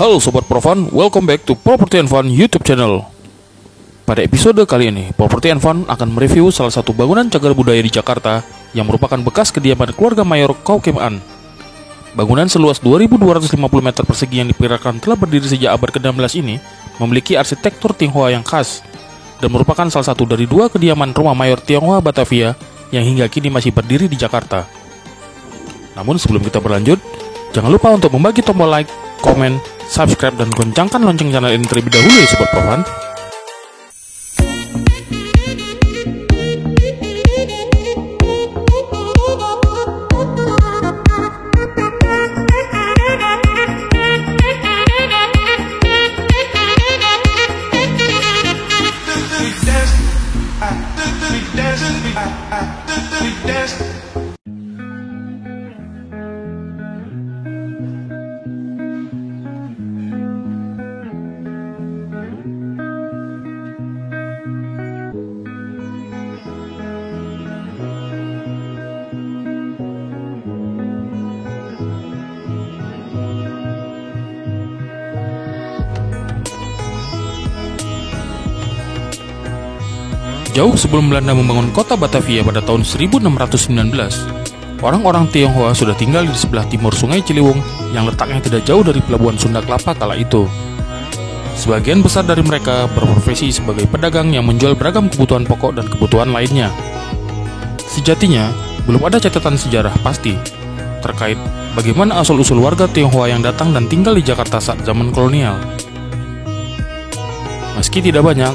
Halo Sobat Profan, welcome back to Property and Fun YouTube channel. Pada episode kali ini, Property and Fun akan mereview salah satu bangunan cagar budaya di Jakarta yang merupakan bekas kediaman keluarga Mayor Chow Kim An. Bangunan seluas 2.250 meter persegi yang diperkirakan telah berdiri sejak abad ke-16 ini memiliki arsitektur Tionghoa yang khas dan merupakan salah satu dari dua kediaman rumah Mayor Tionghoa Batavia yang hingga kini masih berdiri di Jakarta. Namun sebelum kita berlanjut, jangan lupa untuk membagi tombol like, komen, subscribe, dan goncangkan lonceng channel ini terlebih dahulu ya Sobat Profan. Jauh sebelum Belanda membangun kota Batavia pada tahun 1619, orang-orang Tionghoa sudah tinggal di sebelah timur Sungai Ciliwung yang letaknya tidak jauh dari pelabuhan Sunda Kelapa kala itu. Sebagian besar dari mereka berprofesi sebagai pedagang yang menjual beragam kebutuhan pokok dan kebutuhan lainnya. Sejatinya, belum ada catatan sejarah pasti terkait bagaimana asal-usul warga Tionghoa yang datang dan tinggal di Jakarta saat zaman kolonial. Meski tidak banyak,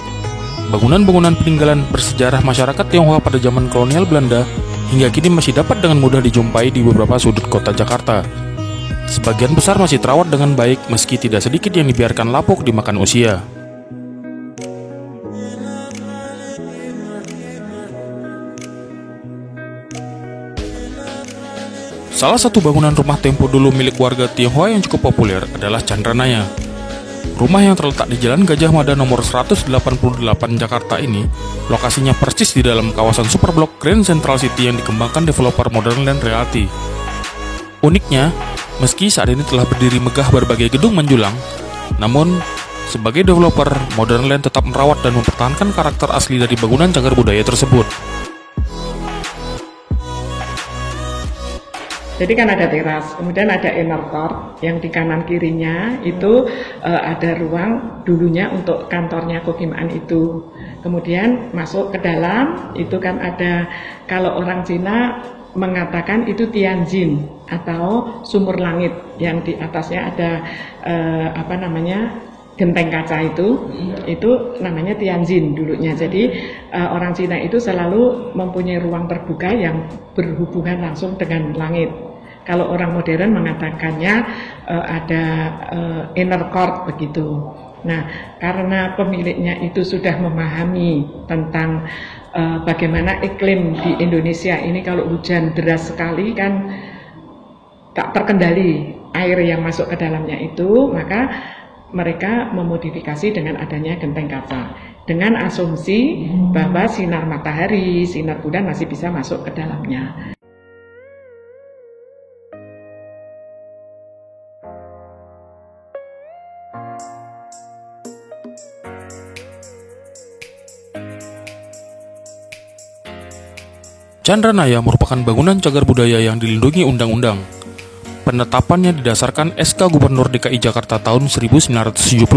bangunan-bangunan peninggalan bersejarah masyarakat Tionghoa pada zaman kolonial Belanda hingga kini masih dapat dengan mudah dijumpai di beberapa sudut kota Jakarta. Sebagian besar masih terawat dengan baik meski tidak sedikit yang dibiarkan lapuk dimakan usia. Salah satu bangunan rumah tempo dulu milik warga Tionghoa yang cukup populer adalah Chandranaya. Rumah yang terletak di Jalan Gajah Mada nomor 188 Jakarta ini, lokasinya persis di dalam kawasan Superblok Grand Central City yang dikembangkan developer Modern Land Realty. Uniknya, meski saat ini telah berdiri megah berbagai gedung menjulang, namun sebagai developer, Modern Land tetap merawat dan mempertahankan karakter asli dari bangunan cagar budaya tersebut. Jadi kan ada teras, kemudian ada inner court yang di kanan kirinya itu ada ruang dulunya untuk kantornya Chow Kim An itu. Kemudian masuk ke dalam itu kan ada, kalau orang Cina mengatakan itu Tianjin atau sumur langit yang di atasnya ada genteng kaca itu namanya Tianjin dulunya. Jadi orang Cina itu selalu mempunyai ruang terbuka yang berhubungan langsung dengan langit. Kalau orang modern mengatakannya ada inner court begitu. Nah, karena pemiliknya itu sudah memahami tentang bagaimana iklim di Indonesia ini, kalau hujan deras sekali kan tak terkendali air yang masuk ke dalamnya itu, maka mereka memodifikasi dengan adanya genteng kaca dengan asumsi bahwa sinar matahari, sinar bulan masih bisa masuk ke dalamnya. Chandranaya merupakan bangunan cagar budaya yang dilindungi undang-undang. Penetapannya didasarkan SK Gubernur DKI Jakarta tahun 1972.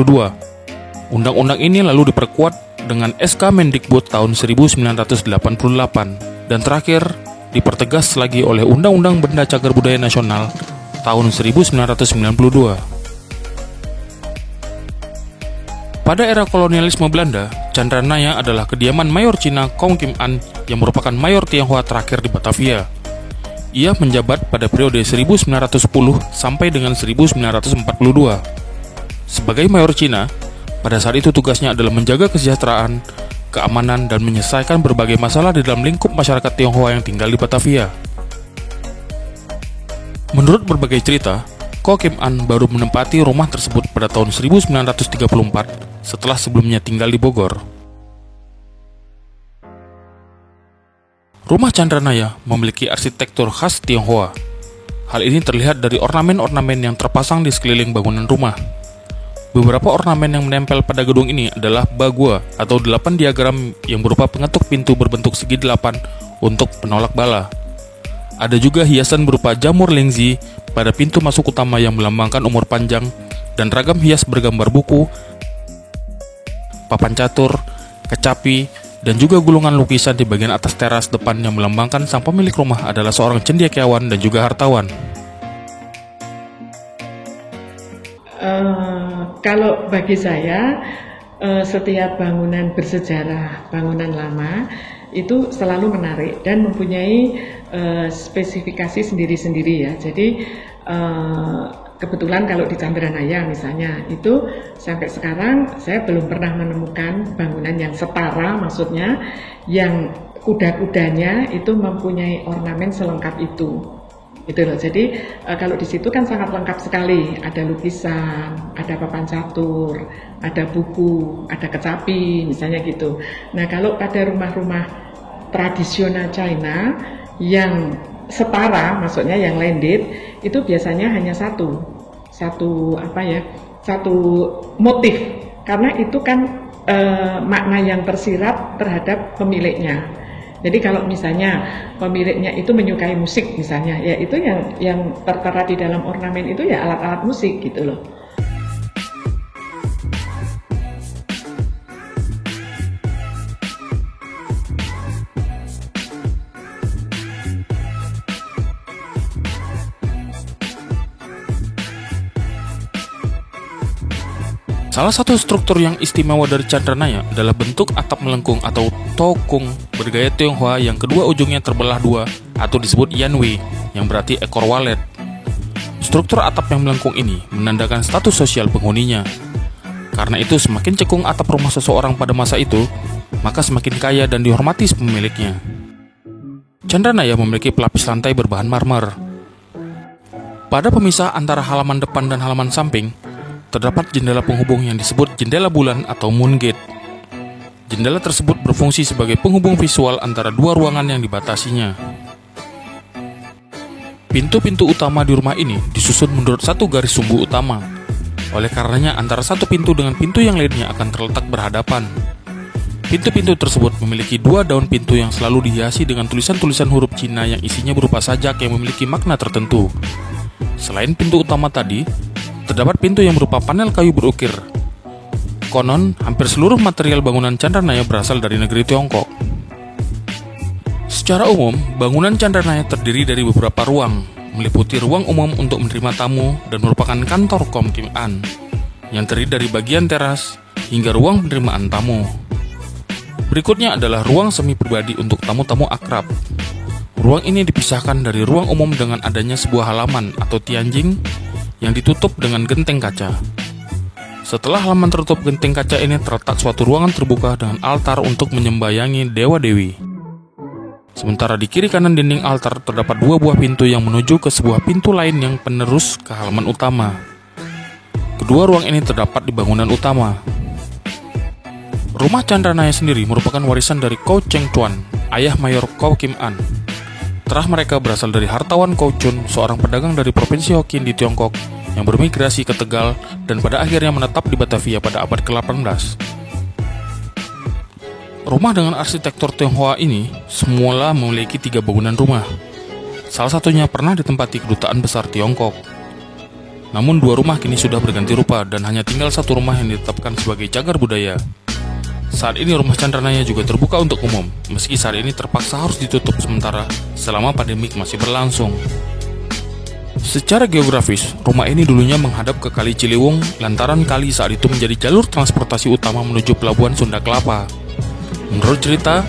Undang-undang ini lalu diperkuat dengan SK Mendikbud tahun 1988 dan terakhir dipertegas lagi oleh Undang-Undang Benda Cagar Budaya Nasional tahun 1992. Pada era kolonialisme Belanda, Chandranaya adalah kediaman Mayor Cina Chow Kim An yang merupakan Mayor Tionghoa terakhir di Batavia. Ia menjabat pada periode 1910 sampai dengan 1942. Sebagai Mayor Cina, pada saat itu tugasnya adalah menjaga kesejahteraan, keamanan, dan menyelesaikan berbagai masalah di dalam lingkup masyarakat Tionghoa yang tinggal di Batavia. Menurut berbagai cerita, Chow Kim An baru menempati rumah tersebut pada tahun 1934 setelah sebelumnya tinggal di Bogor. Rumah Chandranaya memiliki arsitektur khas Tionghoa. Hal ini terlihat dari ornamen-ornamen yang terpasang di sekeliling bangunan rumah. Beberapa ornamen yang menempel pada gedung ini adalah bagua atau 8 diagram yang berupa pengetuk pintu berbentuk segi 8 untuk penolak bala. Ada juga hiasan berupa jamur lengzi pada pintu masuk utama yang melambangkan umur panjang dan ragam hias bergambar buku, papan catur, kecapi, dan juga gulungan lukisan di bagian atas teras depan yang melambangkan sang pemilik rumah adalah seorang cendekiawan dan juga hartawan. Kalau bagi saya, setiap bangunan bersejarah, bangunan lama, itu selalu menarik dan mempunyai spesifikasi sendiri-sendiri ya. Jadi kebetulan kalau di Chandranaya misalnya, itu sampai sekarang saya belum pernah menemukan bangunan yang setara, maksudnya yang kuda-kudanya itu mempunyai ornamen selengkap itu. Gitu loh. Jadi kalau di situ kan sangat lengkap sekali, ada lukisan, ada papan catur, ada buku, ada kecapi, misalnya gitu. Nah kalau pada rumah-rumah tradisional China yang setara, maksudnya yang landed, itu biasanya hanya satu motif, karena itu kan makna yang tersirat terhadap pemiliknya. Jadi kalau misalnya pemiliknya itu menyukai musik misalnya, ya itu yang tertera di dalam ornamen itu ya alat-alat musik gitu loh. Salah satu struktur yang istimewa dari Chandranaya adalah bentuk atap melengkung atau tokung bergaya Tionghoa yang kedua ujungnya terbelah dua atau disebut yanwei, yang berarti ekor walet. Struktur atap yang melengkung ini menandakan status sosial penghuninya. Karena itu semakin cekung atap rumah seseorang pada masa itu, maka semakin kaya dan dihormati pemiliknya. Chandranaya memiliki pelapis lantai berbahan marmer. Pada pemisah antara halaman depan dan halaman samping, terdapat jendela penghubung yang disebut jendela bulan atau moon gate. Jendela tersebut berfungsi sebagai penghubung visual antara dua ruangan yang dibatasinya. Pintu-pintu utama di rumah ini disusun menurut satu garis sumbu utama. Oleh karenanya antara satu pintu dengan pintu yang lainnya akan terletak berhadapan. Pintu-pintu tersebut memiliki dua daun pintu yang selalu dihiasi dengan tulisan-tulisan huruf Cina yang isinya berupa sajak yang memiliki makna tertentu. Selain pintu utama tadi, terdapat pintu yang berupa panel kayu berukir. Konon, hampir seluruh material bangunan Chandranaya berasal dari negeri Tiongkok. Secara umum, bangunan Chandranaya terdiri dari beberapa ruang, meliputi ruang umum untuk menerima tamu dan merupakan kantor Kaum Kim An, yang terdiri dari bagian teras hingga ruang penerimaan tamu. Berikutnya adalah ruang semi pribadi untuk tamu-tamu akrab. Ruang ini dipisahkan dari ruang umum dengan adanya sebuah halaman atau tianjing yang ditutup dengan genteng kaca. Setelah halaman tertutup genteng kaca ini terletak suatu ruangan terbuka dengan altar untuk menyembayangi dewa-dewi. Sementara di kiri kanan dinding altar terdapat dua buah pintu yang menuju ke sebuah pintu lain yang penerus ke halaman utama. Kedua ruang ini terdapat di bangunan utama. Rumah Chandranaya sendiri merupakan warisan dari Kau Cheng Chuan, ayah mayor Kau Kim An. Terah mereka berasal dari hartawan Kau Chun, seorang pedagang dari provinsi Hokkien di Tiongkok yang bermigrasi ke Tegal dan pada akhirnya menetap di Batavia pada abad ke-18. Rumah dengan arsitektur Tionghoa ini semula memiliki 3 bangunan rumah. Salah satunya pernah ditempati kedutaan besar Tiongkok. Namun 2 rumah kini sudah berganti rupa dan hanya tinggal 1 rumah yang ditetapkan sebagai cagar budaya. Saat ini rumah Chandranaya juga terbuka untuk umum, meski saat ini terpaksa harus ditutup sementara selama pandemik masih berlangsung. Secara geografis, rumah ini dulunya menghadap ke Kali Ciliwung lantaran kali saat itu menjadi jalur transportasi utama menuju pelabuhan Sunda Kelapa. Menurut cerita,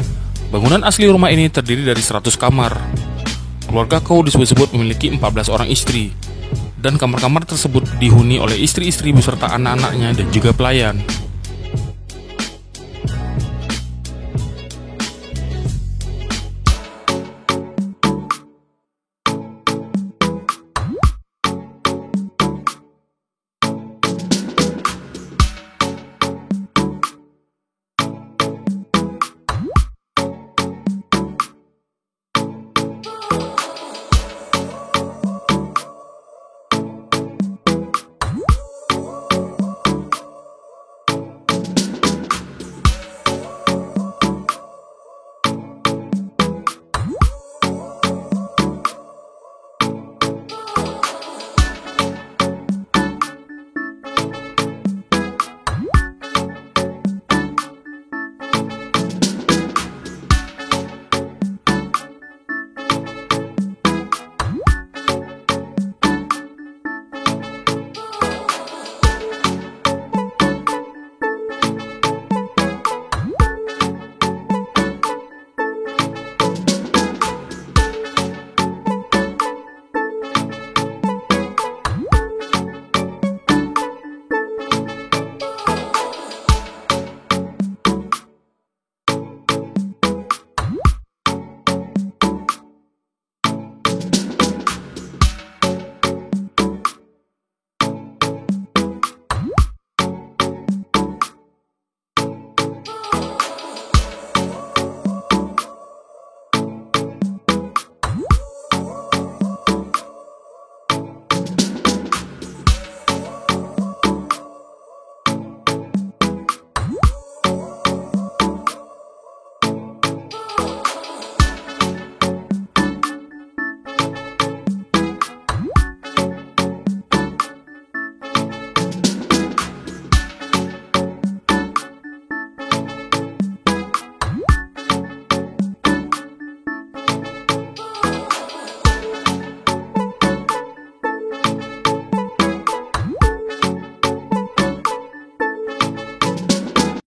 bangunan asli rumah ini terdiri dari 100 kamar. Keluarga Kau disebut-sebut memiliki 14 orang istri, dan kamar-kamar tersebut dihuni oleh istri-istri beserta anak-anaknya dan juga pelayan.